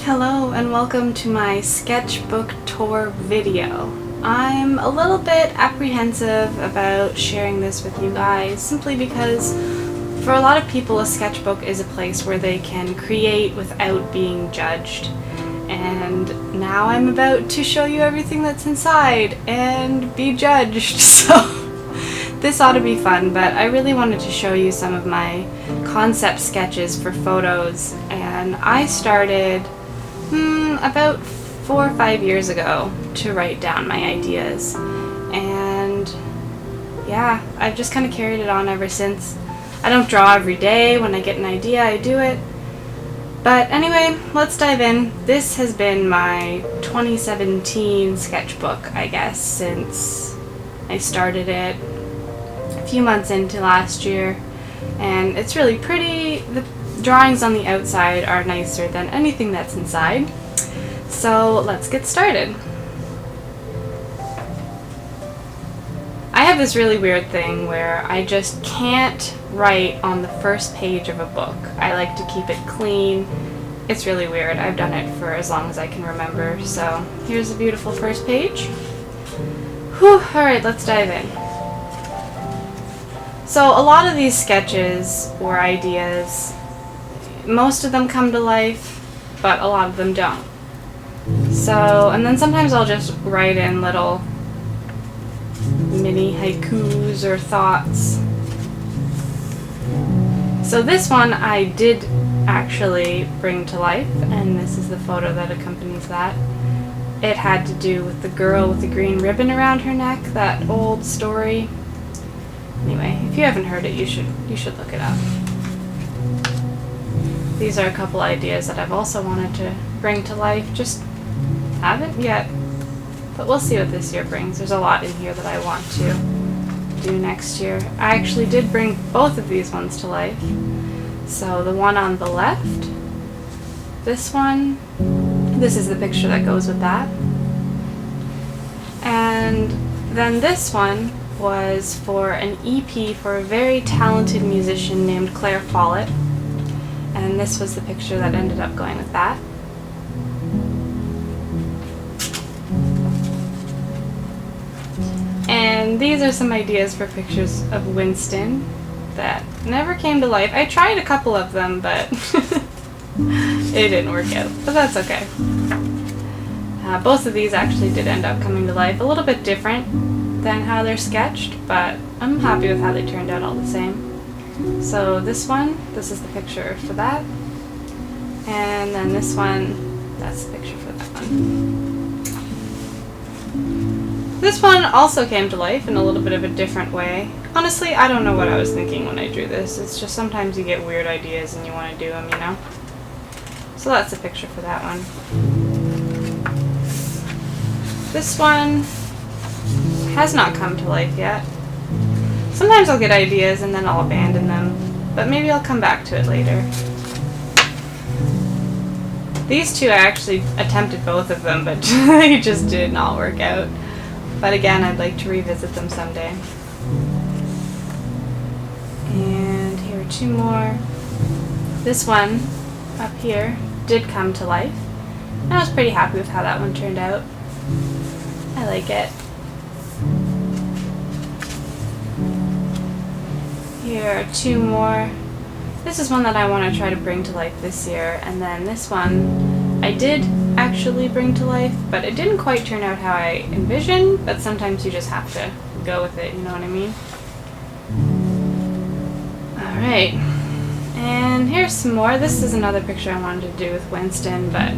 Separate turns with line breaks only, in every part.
Hello and welcome to my sketchbook tour video. I'm a little bit apprehensive about sharing this with you guys simply because for a lot of people a sketchbook is a place where they can create without being judged. And now I'm about to show you everything that's inside and be judged, so this ought to be fun, but I really wanted to show you some of my concept sketches for photos, and I started about 4 or 5 years ago to write down my ideas, and yeah, I've just kind of carried it on ever since. I don't draw every day. When I get an idea, I do it. But anyway, let's dive in. This has been my 2017 sketchbook, I guess, since I started it a few months into last year, and it's really pretty. The drawings on the outside are nicer than anything that's inside. So let's get started. I have this really weird thing where I just can't write on the first page of a book. I like to keep it clean. It's really weird. I've done it for as long as I can remember. So here's a beautiful first page. Whew, alright, let's dive in. So a lot of these sketches or ideas, most of them come to life, but a lot of them don't. So, and then sometimes I'll just write in little mini haikus or thoughts. So this one I did actually bring to life, and this is the photo that accompanies that. It had to do with the girl with the green ribbon around her neck, that old story. Anyway, if you haven't heard it, you should look it up. These are a couple ideas that I've also wanted to bring to life, just haven't yet. But we'll see what this year brings. There's a lot in here that I want to do next year. I actually did bring both of these ones to life. So the one on the left, this one, this is the picture that goes with that. And then this one was for an EP for a very talented musician named Claire Follett. And this was the picture that ended up going with that. And these are some ideas for pictures of Winston that never came to life. I tried a couple of them, but it didn't work out. But that's okay. Both of these actually did end up coming to life. A little bit different than how they're sketched, but I'm happy with how they turned out all the same. So this one, this is the picture for that. And then this one, that's the picture for that one. This one also came to life in a little bit of a different way. Honestly, I don't know what I was thinking when I drew this. It's just sometimes you get weird ideas and you want to do them, you know? So that's the picture for that one. This one has not come to life yet. Sometimes I'll get ideas and then I'll abandon them, but maybe I'll come back to it later. These two, I actually attempted both of them, but they just did not work out. But again, I'd like to revisit them someday. And here are two more. This one up here did come to life. And I was pretty happy with how that one turned out. I like it. Here are two more. This is one that I want to try to bring to life this year, and then this one I did actually bring to life, but it didn't quite turn out how I envisioned, but sometimes you just have to go with it, you know what I mean? Alright, and here's some more. This is another picture I wanted to do with Winston, but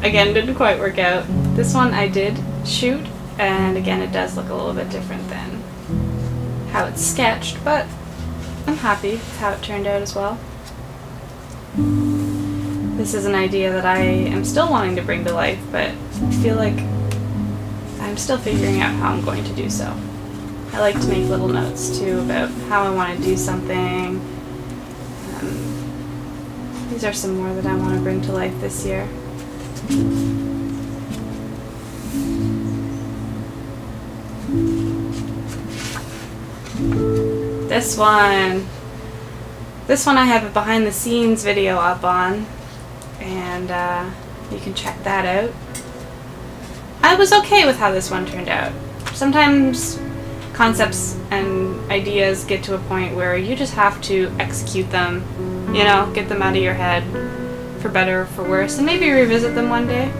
again, didn't quite work out. This one I did shoot, and again, it does look a little bit different than how it's sketched, but I'm happy with how it turned out as well. This is an idea that I am still wanting to bring to life, but I feel like I'm still figuring out how I'm going to do so. I like to make little notes too about how I want to do something. These are some more that I want to bring to life this year. This one I have a behind the scenes video up on, and You can check that out. I was okay with how this one turned out. Sometimes concepts and ideas get to a point where you just have to execute them, you know, get them out of your head, for better or for worse, and maybe revisit them one day.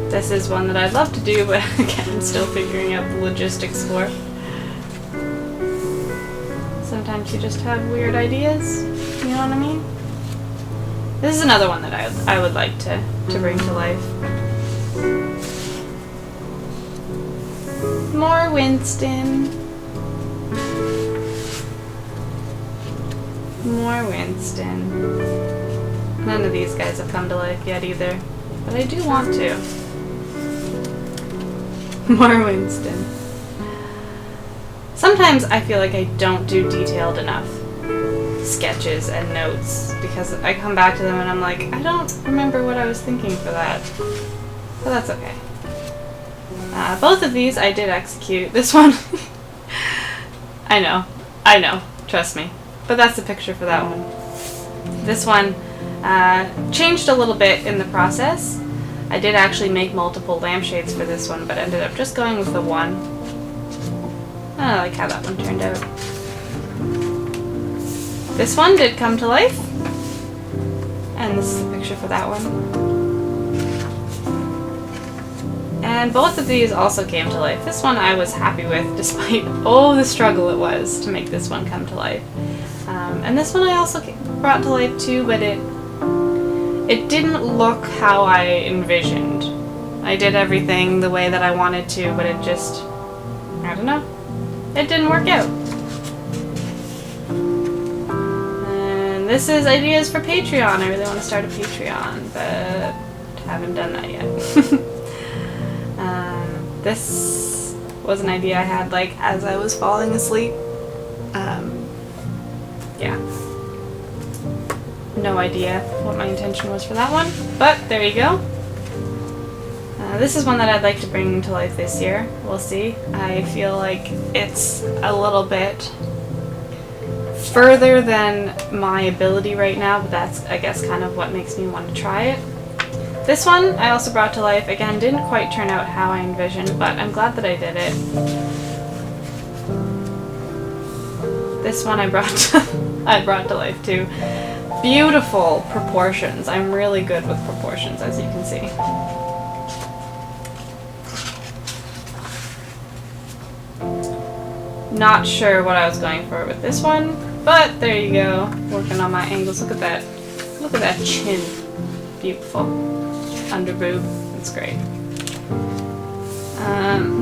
This is one that I'd love to do, but again, I'm still figuring out the logistics for. Sometimes you just have weird ideas, you know what I mean? This is another one that I would like to bring to life. More Winston. More Winston. None of these guys have come to life yet either, but I do want to. More Winston. Sometimes I feel like I don't do detailed enough sketches and notes because I come back to them and I'm like, I don't remember what I was thinking for that. But that's okay. Both of these I did execute. This one, I know, trust me. But that's the picture for that one. This one changed a little bit in the process. I did actually make multiple lampshades for this one, but ended up just going with the one. I like how that one turned out. This one did come to life, and this is the picture for that one. And both of these also came to life. This one I was happy with, despite all the struggle it was to make this one come to life. And this one I also brought to life too, but it didn't look how I envisioned. I did everything the way that I wanted to, but it just, I don't know, it didn't work out. And this is ideas for Patreon. I really want to start a Patreon, but haven't done that yet. This was an idea I had like as I was falling asleep. Yeah. No idea what my intention was for that one, but there you go. This is one that I'd like to bring to life this year. We'll see. I feel like it's a little bit further than my ability right now, but that's, I guess, kind of what makes me want to try it. This one I also brought to life. Again, didn't quite turn out how I envisioned, but I'm glad that I did it. This one I brought to life too. Beautiful proportions. I'm really good with proportions, as you can see. Not sure what I was going for with this one, but there you go. Working on my angles. Look at that. Look at that chin. Beautiful. Under boob. That's great.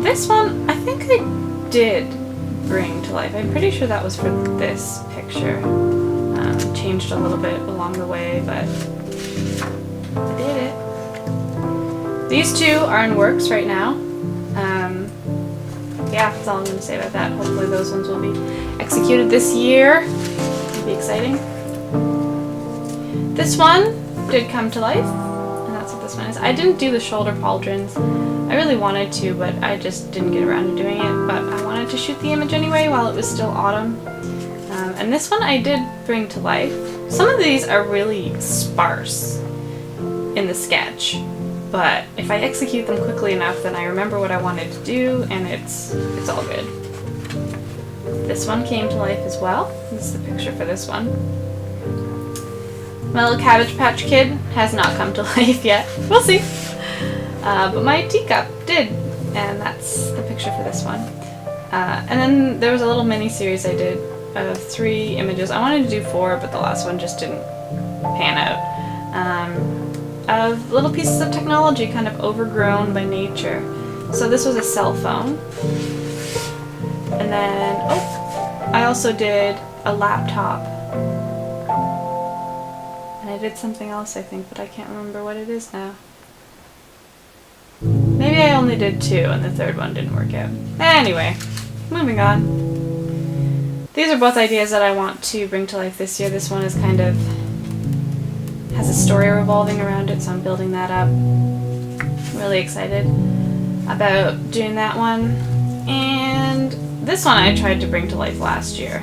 This one I think I did bring to life. I'm pretty sure that was for this picture. Changed a little bit along the way, but I did it. These two are in works right now. Yeah, that's all I'm going to say about that. Hopefully those ones will be executed this year. It'll be exciting. This one did come to life, and that's what this one is. I didn't do the shoulder pauldrons. I really wanted to, but I just didn't get around to doing it. But I wanted to shoot the image anyway while it was still autumn. And this one I did bring to life. Some of these are really sparse in the sketch, but if I execute them quickly enough, then I remember what I wanted to do, and it's all good. This one came to life as well. This is the picture for this one. My little Cabbage Patch Kid has not come to life yet. We'll see. But my teacup did, and that's the picture for this one. And then there was a little mini-series I did of 3 images. I wanted to do 4, but the last one just didn't pan out. Of little pieces of technology kind of overgrown by nature. So this was a cell phone. And then, I also did a laptop. And I did something else, I think, but I can't remember what it is now. Maybe I only did 2 and the third one didn't work out. Anyway, moving on. These are both ideas that I want to bring to life this year. This one is kind of has a story revolving around it, so I'm building that up. I'm really excited about doing that one. And this one I tried to bring to life last year.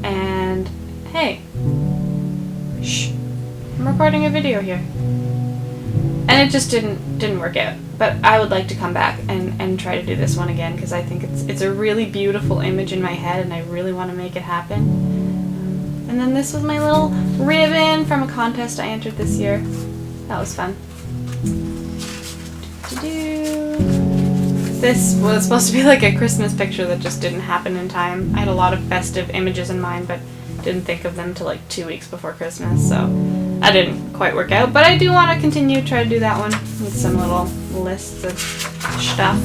And hey, recording a video here. And it just didn't work out. But I would like to come back and try to do this one again, because I think it's a really beautiful image in my head and I really want to make it happen. And then this was my little ribbon from a contest I entered this year. That was fun. This was supposed to be like a Christmas picture that just didn't happen in time. I had a lot of festive images in mind, but didn't think of them till like 2 weeks before Christmas, so that didn't quite work out. But I do want to continue to try to do that one with some little lists of stuff.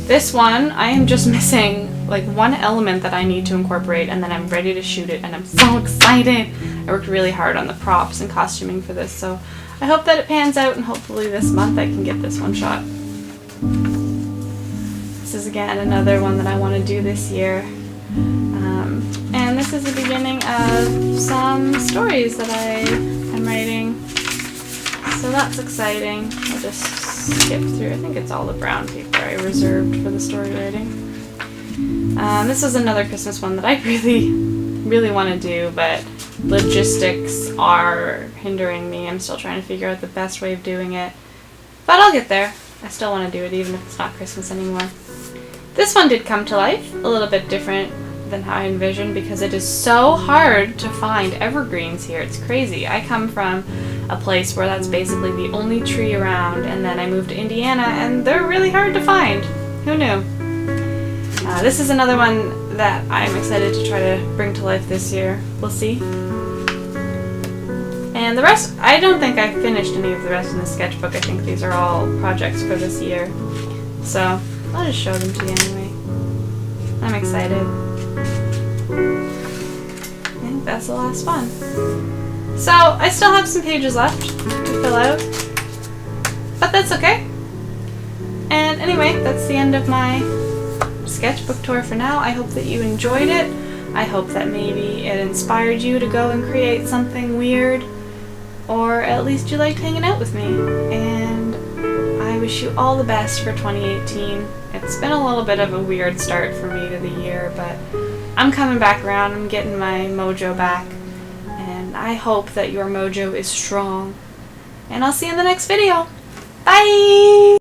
This one, I am just missing like one element that I need to incorporate, and then I'm ready to shoot it, and I'm so excited. I worked really hard on the props and costuming for this, so I hope that it pans out, and hopefully this month I can get this one shot. This is again another one that I want to do this year. And this is the beginning of some stories that I am writing. So that's exciting. I'll just skip through. I think it's all the brown paper I reserved for the story writing. This is another Christmas one that I really want to do, but logistics are hindering me. I'm still trying to figure out the best way of doing it. But I'll get there. I still want to do it even if it's not Christmas anymore. This one did come to life, a little bit different than how I envisioned, because it is so hard to find evergreens here. It's crazy. I come from a place where that's basically the only tree around, and then I moved to Indiana and they're really hard to find. Who knew? This is another one that I'm excited to try to bring to life this year. We'll see. And the rest, I don't think I finished any of the rest in the sketchbook. I think these are all projects for this year. So I'll just show them to you anyway. I'm excited. I think that's the last one. So I still have some pages left to fill out, but that's okay. And anyway, that's the end of my sketchbook tour for now. I hope that you enjoyed it. I hope that maybe it inspired you to go and create something weird, or at least you liked hanging out with me. And I wish you all the best for 2018. It's been a little bit of a weird start for me to the year, but I'm coming back around. I'm getting my mojo back, and I hope that your mojo is strong. And I'll see you in the next video. Bye!